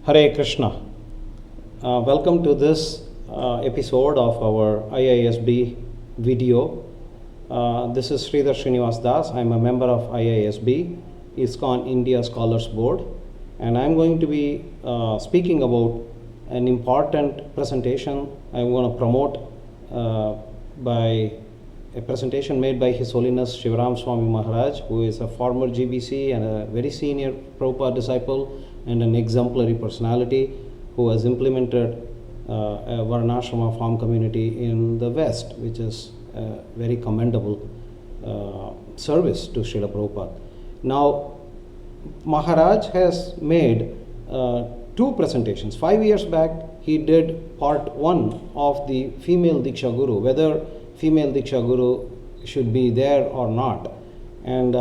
Hare Krishna. Welcome to this episode of our IISB video. This is Sridhar Srinivas Das. I'm a member of IISB, ISKCON India Scholars Board, and I'm going to be speaking about an important presentation I'm going to promote by a presentation made by His Holiness Sivarama Swami Maharaja, who is a former GBC and a very senior Prabhupada disciple and an exemplary personality who has implemented a Varnashrama farm community in the West, which is a very commendable service to Srila Prabhupada. Now, Maharaj has made two presentations. 5 years back, he did part 1 of the female diksha-guru, whether female diksha-guru should be there or not. And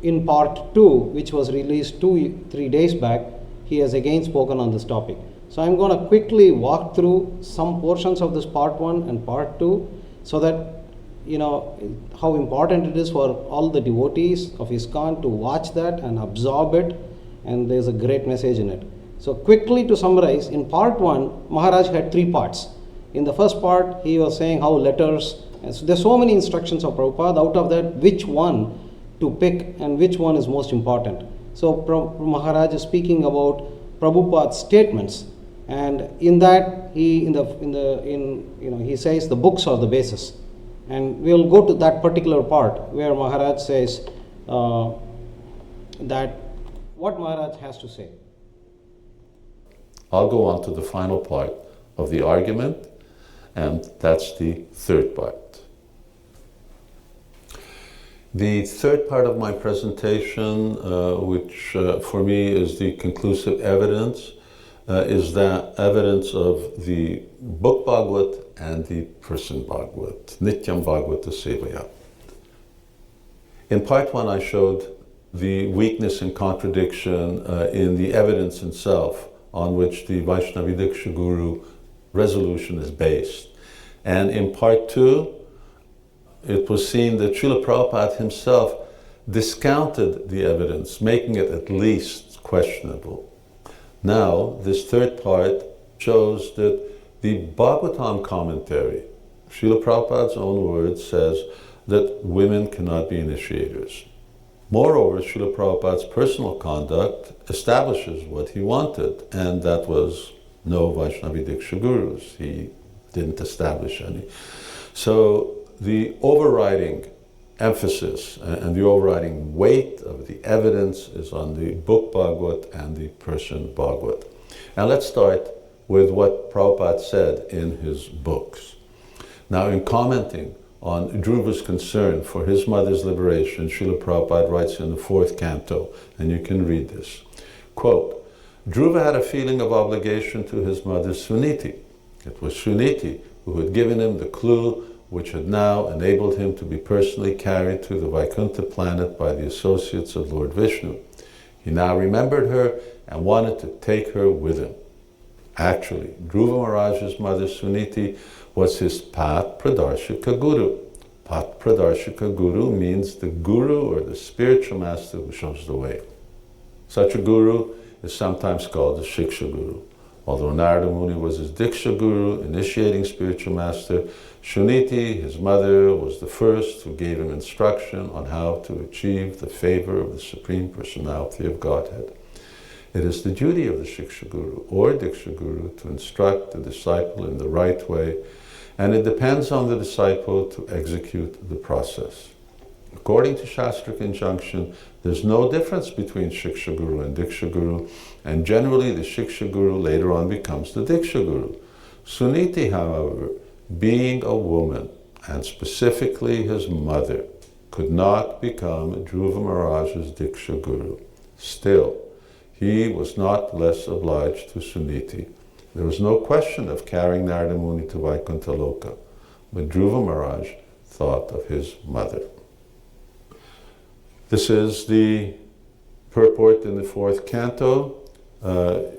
in part 2, which was released 2-3 days back, he has again spoken on this topic. So I'm going to quickly walk through some portions of this part 1 and part 2 so that you know how important it is for all the devotees of ISKCON to watch that and absorb it, and there's a great message in it. So quickly to summarize, in part 1, Maharaj had 3 parts. In the first part, he was saying how letters, so there's so many instructions of Prabhupada, out of that, which one to pick and which one is most important. So Maharaj is speaking about Prabhupada's statements, and in that he he says the books are the basis, and we will go to that particular part where Maharaj says that what Maharaj has to say. I'll go on to the final part of the argument, and that's the third part. The third part of my presentation, which for me is the conclusive evidence, is that evidence of the book Bhagavat and the person Bhagavat, Nityam Bhagavata Sevaya. In part 1, I showed the weakness and contradiction in the evidence itself on which the Vaishnavi diksha-guru resolution is based. And in part 2, it was seen that Srila Prabhupada himself discounted the evidence, making it at least questionable. Now, this third part shows that the Bhagavatam commentary, Srila Prabhupada's own words, says that women cannot be initiators. Moreover, Srila Prabhupada's personal conduct establishes what he wanted, and that was no Vaishnavi diksha-gurus. He didn't establish any. So the overriding emphasis and the overriding weight of the evidence is on the book Bhagavat and the person Bhagavat. And let's start with what Prabhupada said in his books. Now, in commenting on Dhruva's concern for his mother's liberation, Srila Prabhupada writes in the 4th canto, and you can read this, quote, Dhruva had a feeling of obligation to his mother Suniti. It was Suniti who had given him the clue which had now enabled him to be personally carried to the Vaikuntha planet by the associates of Lord Vishnu. He now remembered her and wanted to take her with him. Actually, Dhruva Maharaj's mother Suniti was his Pat Pradarshika Guru. Pat Pradarshika Guru means the guru or the spiritual master who shows the way. Such a guru is sometimes called the Shiksha Guru. Although Narada Muni was his Diksha Guru, initiating spiritual master, Shuniti, his mother, was the first who gave him instruction on how to achieve the favor of the Supreme Personality of Godhead. It is the duty of the Shiksha Guru or Diksha Guru to instruct the disciple in the right way, and it depends on the disciple to execute the process. According to Shastric injunction, there's no difference between Shiksha Guru and Diksha Guru, and generally the Shiksha Guru later on becomes the Diksha Guru. Suniti, however, being a woman, and specifically his mother, could not become Dhruva Maharaj's Diksha Guru. Still, he was not less obliged to Suniti. There was no question of carrying Narada Muni to Vaikuntha Loka, but Dhruva Maharaj thought of his mother. This is the purport in the 4th canto.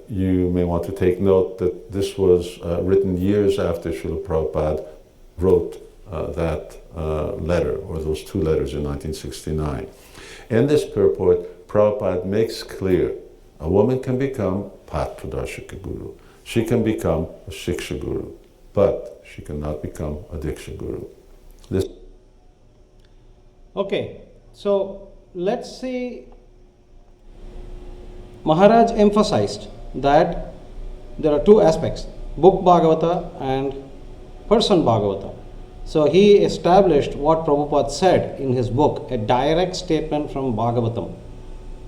You may want to take note that this was written years after Srila Prabhupada wrote that letter, or those 2 letters in 1969. In this purport, Prabhupada makes clear A woman can become Path Pradashika Guru. She can become a Shiksha Guru, but she cannot become a Diksha Guru. This. Okay, so let's see. Maharaj emphasized that there are two aspects, book Bhagavata and person Bhagavata. So he established what Prabhupada said in his book, a direct statement from Bhagavatam.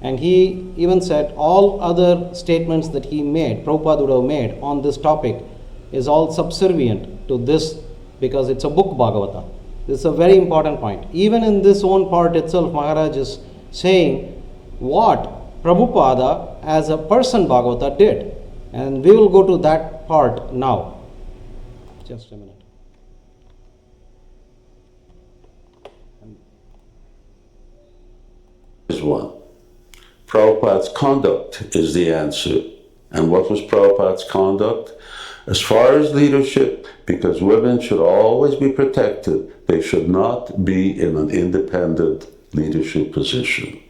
And he even said all other statements that he made, Prabhupada would have made on this topic, is all subservient to this because it's a book Bhagavata. This is a very important point. Even in this own part itself, Maharaj is saying what Prabhupada as a person Bhagavata did. And we will go to that part now. Just a minute. Is one. Prabhupada's conduct is the answer. And what was Prabhupada's conduct? As far as leadership, because women should always be protected, they should not be in an independent leadership position.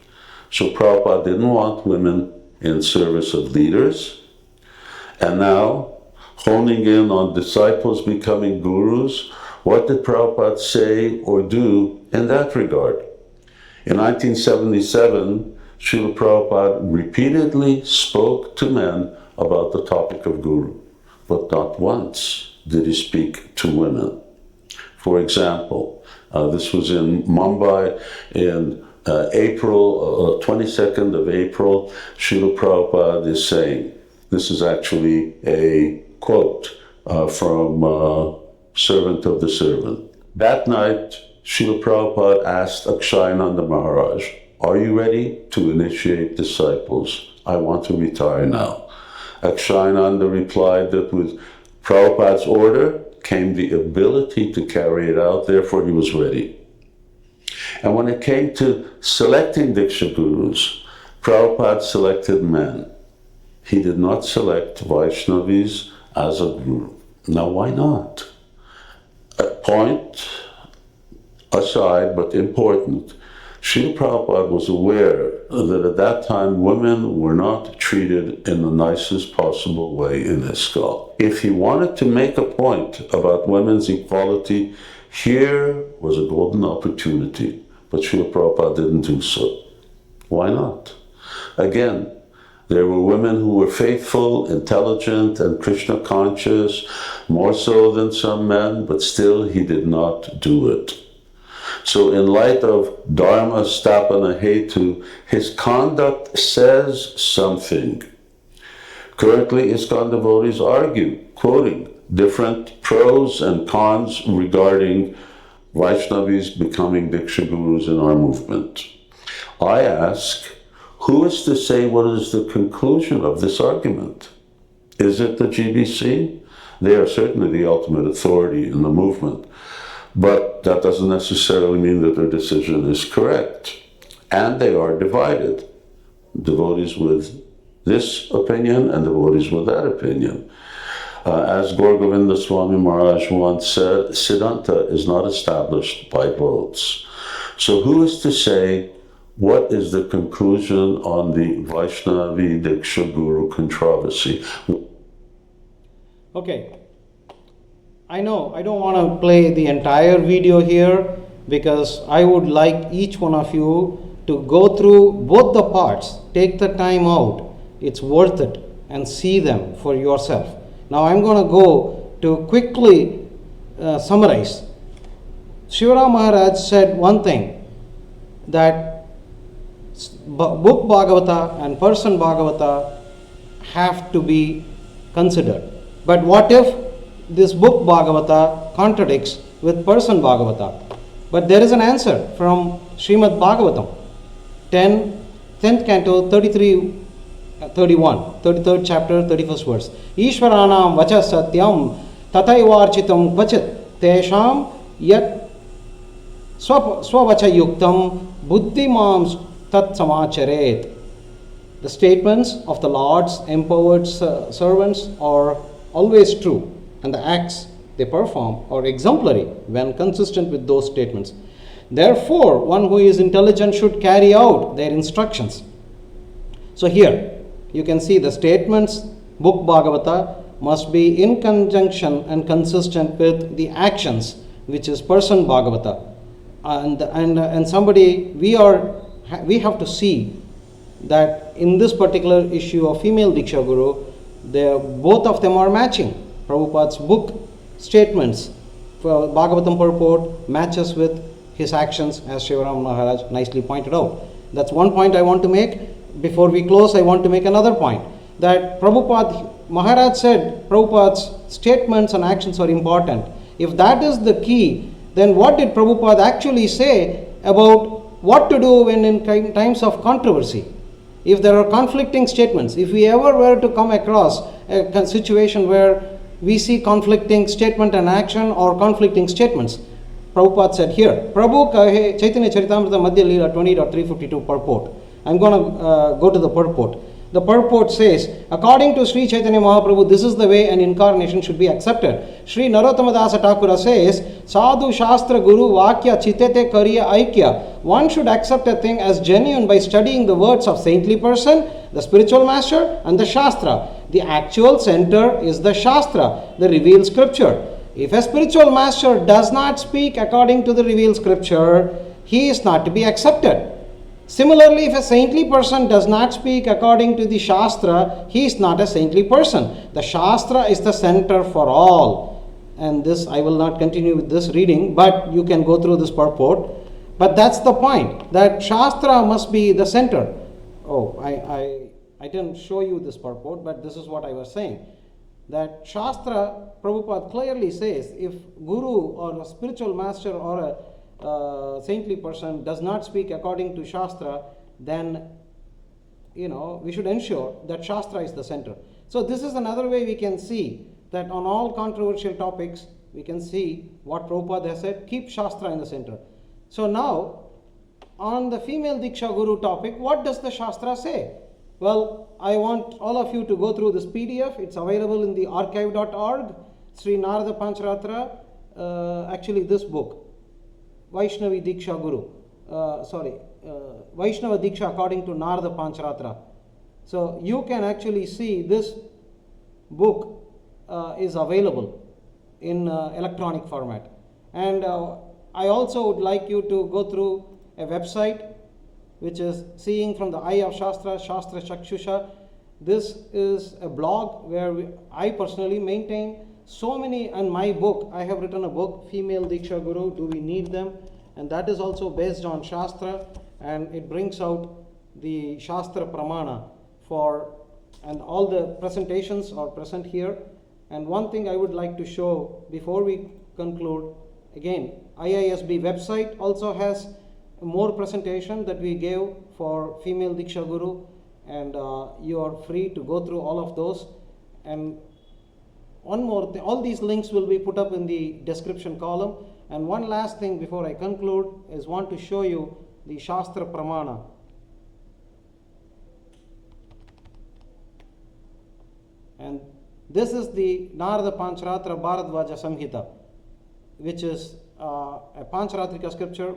So Prabhupada didn't want women in service of leaders. And now, honing in on disciples becoming gurus, what did Prabhupada say or do in that regard? In 1977, Srila Prabhupada repeatedly spoke to men about the topic of guru, but not once did he speak to women. For example, this was in Mumbai in April, 22nd of April, Srila Prabhupada is saying, this is actually a quote from Servant of the Servant. That night, Srila Prabhupada asked Akshayananda Maharaj, are you ready to initiate disciples? I want to retire now. Akshayananda replied that with Prabhupada's order came the ability to carry it out, therefore he was ready. And when it came to selecting diksha-gurus, Prabhupada selected men. He did not select Vaishnavis as a guru. Now why not? A point aside, but important, Srila Prabhupada was aware that at that time women were not treated in the nicest possible way in ISKCON. If he wanted to make a point about women's equality, here was a golden opportunity, but Srila Prabhupada didn't do so. Why not? Again, there were women who were faithful, intelligent, and Krishna conscious, more so than some men, but still he did not do it. So in light of Dharma Stapana Hetu, his conduct says something. Currently, ISKCON devotees argue, quoting different pros and cons regarding Vaishnavis becoming Diksha Gurus in our movement. I ask, who is to say what is the conclusion of this argument? Is it the GBC? They are certainly the ultimate authority in the movement. But that doesn't necessarily mean that their decision is correct. And they are divided. Devotees with this opinion and devotees with that opinion. As Gaur Govinda Swami Maharaj once said, Siddhanta is not established by votes. So who is to say what is the conclusion on the Vaishnavi Diksha Guru controversy? Okay. I know I don't want to play the entire video here because I would like each one of you to go through both the parts, take the time out, it's worth it, and see them for yourself. Now I'm going to go to quickly summarize. Sivarama Maharaj said one thing, that book Bhagavata and person Bhagavata have to be considered. But what if this book Bhagavata contradicts with person Bhagavata? But there is an answer from Srimad Bhagavatam, 10th canto, 33, 31, 33rd chapter, 31st verse. Ishvaranam vacha satyam tataivarchitam kvachit tesham yat swavacha yuktam buddhimams tat samacharet. The statements of the Lord's empowered servants are always true, and the acts they perform are exemplary when consistent with those statements. Therefore, one who is intelligent should carry out their instructions. So here, you can see the statements, book Bhagavata, must be in conjunction and consistent with the actions, which is person Bhagavata. And somebody, we have to see that in this particular issue of female Diksha Guru, both of them are matching. Prabhupada's book statements for Bhagavatam purport matches with his actions, as Sivarama Maharaj nicely pointed out. That's one point I want to make. Before we close, I want to make another point, that Maharaj said Prabhupada's statements and actions are important. If that is the key, then what did Prabhupada actually say about what to do when in times of controversy? If there are conflicting statements, if we ever were to come across a situation where we see conflicting statement and action or conflicting statements, Prabhupada said here, Prabhu Kahe Chaitanya Charitamrita Madhya Leela 20.352 purport. I'm going to go to the purport. The purport says, according to Sri Chaitanya Mahaprabhu, this is the way an incarnation should be accepted. Sri Narottama Dasa Thakura says, Sadhu Shastra Guru Vakya Chitete Kariya Aikya. One should accept a thing as genuine by studying the words of saintly person, the spiritual master, and the Shastra. The actual center is the Shastra, the revealed scripture. If a spiritual master does not speak according to the revealed scripture, he is not to be accepted. Similarly, if a saintly person does not speak according to the Shastra, he is not a saintly person. The Shastra is the center for all. And this, I will not continue with this reading, but you can go through this purport. But that's the point, that Shastra must be the center. Oh, I didn't show you this purport, but this is what I was saying. That Shastra, Prabhupada clearly says, if Guru or a spiritual master or a saintly person does not speak according to Shastra, then we should ensure that Shastra is the center. So this is another way we can see that on all controversial topics, we can see what Prabhupada has said, keep Shastra in the center. So now, on the female Diksha Guru topic, what does the Shastra say? Well, I want all of you to go through this PDF. It's available in the archive.org, Sri Narada Pancharatra, actually this book, Vaishnavi Diksha Guru, Vaishnava Diksha according to Narada Pancharatra. So you can actually see this book is available in electronic format. And I also would like you to go through a website which is Seeing from the Eye of Shastra, Shastra Chakshusha. This is a blog where I personally maintain so many, and my book, I have written a book, Female Diksha Guru, Do We Need Them? And that is also based on Shastra, and it brings out the Shastra Pramana and all the presentations are present here. And one thing I would like to show before we conclude, again, IISB website also has more presentation that we gave for Female Diksha Guru, and you are free to go through all of those. And one more thing, all these links will be put up in the description column. And one last thing before I conclude is want to show you the Shastra Pramana. And this is the Narada Pancharatra Bharadvaja Samhita, which is a Pancharatrika scripture.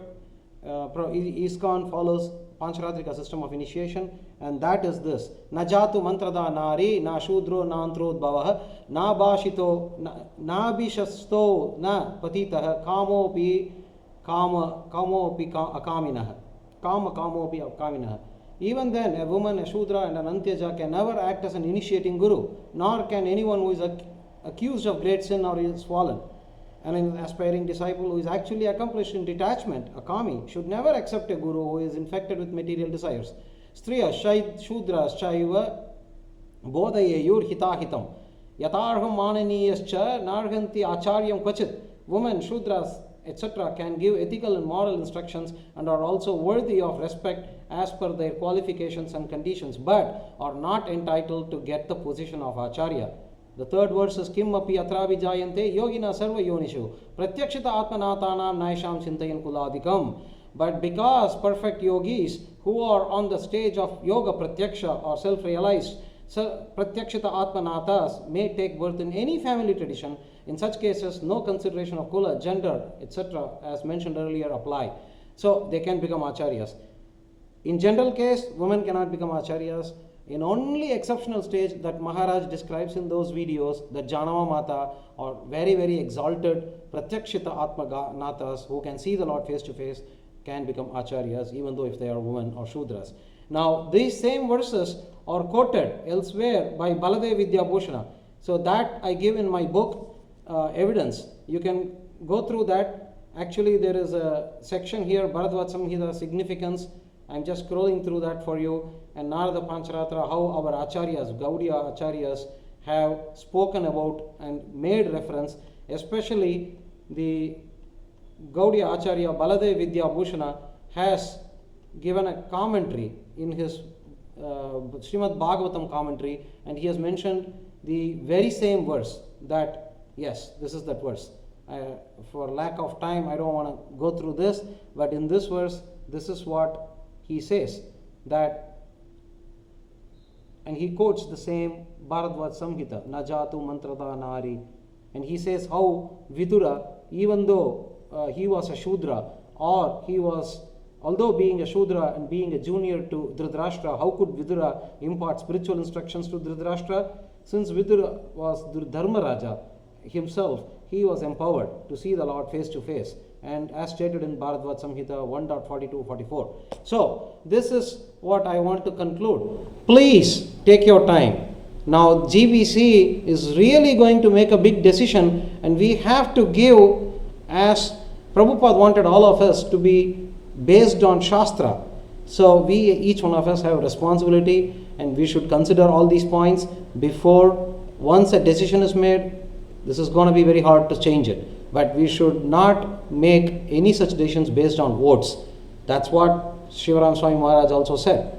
ISKCON follows Pancharatrika system of initiation, and that is this: Na jatu mantrada nari, na shudro na antrodbhavah, na bhashito na bishasto na patitah, kamopi akaminah, kamopi akaminah. Even then, a woman, a Shudra, and an Antyaja can never act as an initiating guru, nor can anyone who is accused of great sin or is fallen. And an aspiring disciple who is actually accomplished in detachment, a kami, should never accept a guru who is infected with material desires. Striya Shudras chaiva bodhayayur hitahitam yatarham mananiyascha narganti acharyam kvachit. Women, Shudras, etc. can give ethical and moral instructions and are also worthy of respect as per their qualifications and conditions, but are not entitled to get the position of acharya. The third verse is Kim api atravi jayante yogina sarva yonishu pratyakshita atmanatanam naisham chintayan kuladikam. But because perfect yogis who are on the stage of yoga pratyaksha or self-realized pratyakshita atmanatas may take birth in any family tradition, in such cases no consideration of kula, gender, etc. as mentioned earlier apply. So they can become acharyas. In general case, women cannot become acharyas. In only exceptional stage that Maharaj describes in those videos, the Janama Mata or very, very exalted Pratyakshita Atmanathas who can see the Lord face to face can become acharyas, even though if they are women or shudras. Now, these same verses are quoted elsewhere by Baladev Vidyabhushana. So that I give in my book, Evidence. You can go through that. Actually, there is a section here, Bharadvat Samhita significance. I'm just scrolling through that for you. And Narada Pancharatra, how our acharyas, Gaudiya acharyas, have spoken about and made reference, especially the Gaudiya Acharya Baladev Vidyabhushana has given a commentary in his Srimad Bhagavatam commentary, and he has mentioned the very same verse that, yes, this is that verse. For lack of time, I don't want to go through this, but in this verse, this is what he says, that, and he quotes the same Bharadvat Samhita, Najatu Mantrada Nari, and he says how Vidura, even though he was a Shudra, or he was, although being a Shudra and being a junior to Dhritarashtra, how could Vidura impart spiritual instructions to Dhritarashtra? Since Vidura was Dharmaraja himself, he was empowered to see the Lord face to face, and as stated in Bharadvat Samhita 1.42-44. So, this is what I want to conclude. Please take your time. Now, GBC is really going to make a big decision, and we have to give, as Prabhupada wanted all of us to be based on Shastra. So, we, each one of us, have a responsibility, and we should consider all these points before, once a decision is made. This is going to be very hard to change it. But we should not make any such decisions based on votes. That's what Sivarama Swami Maharaj also said.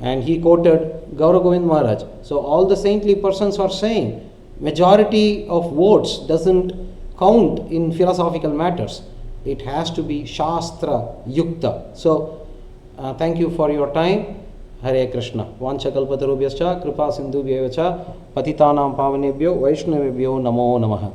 And he quoted Gaura Govind Maharaj. So all the saintly persons are saying majority of votes doesn't count in philosophical matters. It has to be Shastra Yukta. So thank you for your time. Hare Krishna. Vanchakalpatarubhyascha kripa sindhubhyevacha patitanam pavanebhyo vaishnavebhyo namo namaha.